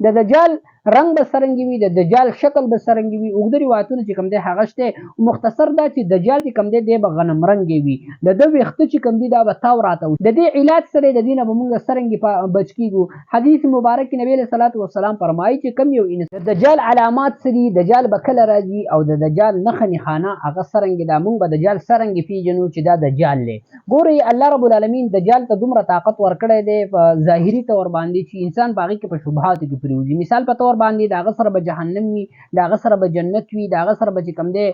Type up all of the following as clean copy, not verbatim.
د دجال رنگ به څرنګه وي، د دجال شکل به څرنګه وي. اوږده روایتونه چې کوم دی هغه شته. مختصر دا چې دجال چې کوم دی به غنم رنګ وي، د ده ویښته چې کوم دي دا به تاو راته وي. د دې علاج سره د دې نه به موږ څرنګه بچ کیږو. حدیث مبارک کې نبی علیه الصلاة والسلام فرمایي چې کوم یو د دجال علامات څه دي، دجال به کله راځي او د دجال نښه نښانه هغه څرنګه ده، موږ به دجال څرنګه پیژنو چې دا دجال دی. ګورئ الله رب العالمین دجال ته دومره طاقت ورکړی دی په ظاهري طور باندې چې انسان په هغې کې په شبهاتو کې پرېوځي. مثال په طور باندې د هغه سره به جهنم وي، د هغه سره به جنت وي، د هغه سره به چې کوم دی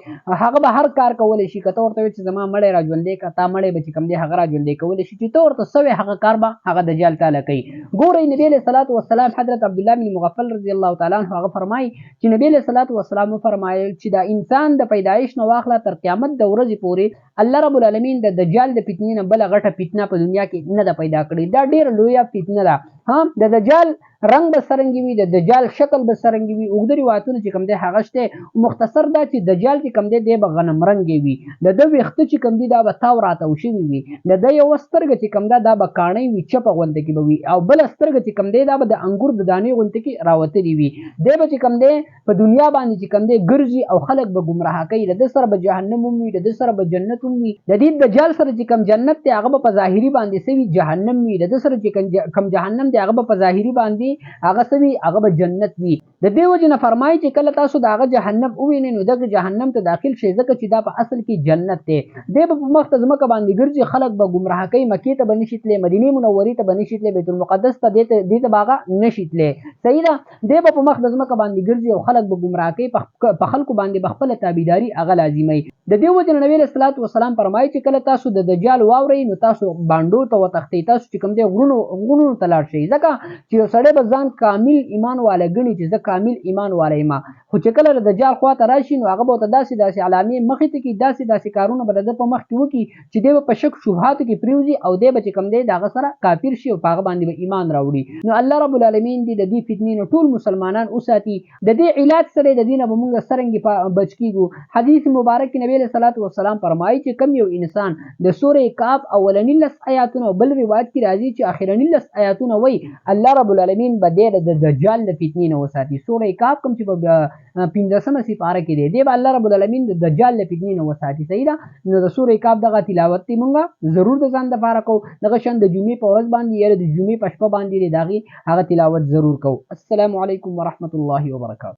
هغه به هر کار کولی شي. که ته ورته وایې چې زما مړی را ژوندی کړه، تا مړی به چې کوم دی هغه را ژوندی کولی شي. چې ته ورته څه وایې هغه کار به هغه دجال تعالی کوي. ګورئ نبي علیه الصلاة والسلام حضرت عبدالله بن مغفل رضی الله تعالی عنه هغه فرمایي چې نبي علیه الصلاة والسلام وفرمایل چې دا انسان د پیدایش نه واخله تر قیامت د ورځې پورې الله رب العالمین د دجال د فتنې نه بله غټه فتنه په دنیا کې نه ده پیدا کړې. دا ډېره لویه فتنه ده. د دجال رنگ به څرنګه وي، د دجال شکل به څرنګه وي. اوږده روایتونه چې کوم دی هغه شته. مختصر دا چې دجال چې کوم دی به غنم رنګ وي، د ده ویښته چې کوم دي دا به تاو راتاو شوي وي، د ده یوه سترګه چې کوم ده دا به کاڼۍ وي، چپه غونته کې به وي، او بله سترګه چې کوم دی دا به د انګور د دانې غونته کې راوتلې وي. دی به چې کوم دی په دنیا باندې چې کوم دی ګرځي او خلک به ګمراه کوي. د ده سره به جهنم هم وي، د ده سره به جنت هم وي. د دې دجال سره چې کوم جنت دی هغه به په ظاهري باندې څه وي، جهنم وي. د ده سره چې کوم جهنم دی هغه به په ظاهري باندې هغه څه وي، هغه به جنت وي. د دې وجې نه فرمایي چې کله تاسو د هغه جهنم ووینئ نو دغه جهنم ته داخل شئ، ځکه چې دا په اصل کې جنت دی. دی به په مخ ته ځمکه باندې ګرځي، خلک به ګمراه کوي، مکې ته به نشي تللی، مدینې منورې ته به نشي تللی، بیت المقدس ته دې ته به هغه نشي تللی. صحیح ده. دی به په مخ د ځمکه باندې ګرځي او خلک به ګمراه کوي، په خلکو باندې به خپله تابعداري هغه لازموي. د دې وجې نه نبي علیه الصلاة والسلام فرمایي چې کله تاسو د دجال واورئ نو تاسو بانډو ته وتښتئ، تاسو چې کوم دی غرونو ته لاړ شئ، ځکه چې یو سړی به ځان کامل ایمان والا ګڼي چې زه کامل ایمان والا یم. خو چې کله د دجال خوا ته راشي نو هغه به ورته داسې علامې مخې ته کړي، داسې کارونه به د ده په مخ کې وکړي چې دی به په شک شبهاتو کې پرېوځي او دی به چې کوم دی د هغه سره کافر شي او په هغه باندې به ایمان راوړي. نو الله رب العالمین دې د دې فتنې نه ټول مسلمانان وساتي. د دې علاج سره د دې نه به موږ څرنګه بچ کیږو. حدیث مبارک کې نبی علیه الصلاة والسلام فرمایي چې کوم یو انسان د سورې کهف اولني 10 آیاتونه او بل روایت کې راځي چې اخرني 10 آیاتونه وایي الله رب العالمین به دی د دجال د فتنې نه وساتي. سورې کهف کوم چې په 15مه سپاره کې دی به الله رب العالمین د دجال د فتنې نه وساتي. صحیح ده. نو د سورې کهف دغه تلاوت دی مونږ ضرور د ځان دپاره کوو. دغه شان د جمعې په ورځ باندې یا د جمعې په شپه باندې د هغې هغه تلاوت ضرور کوو. السلام علیکم ورحمة الله وبرکاته.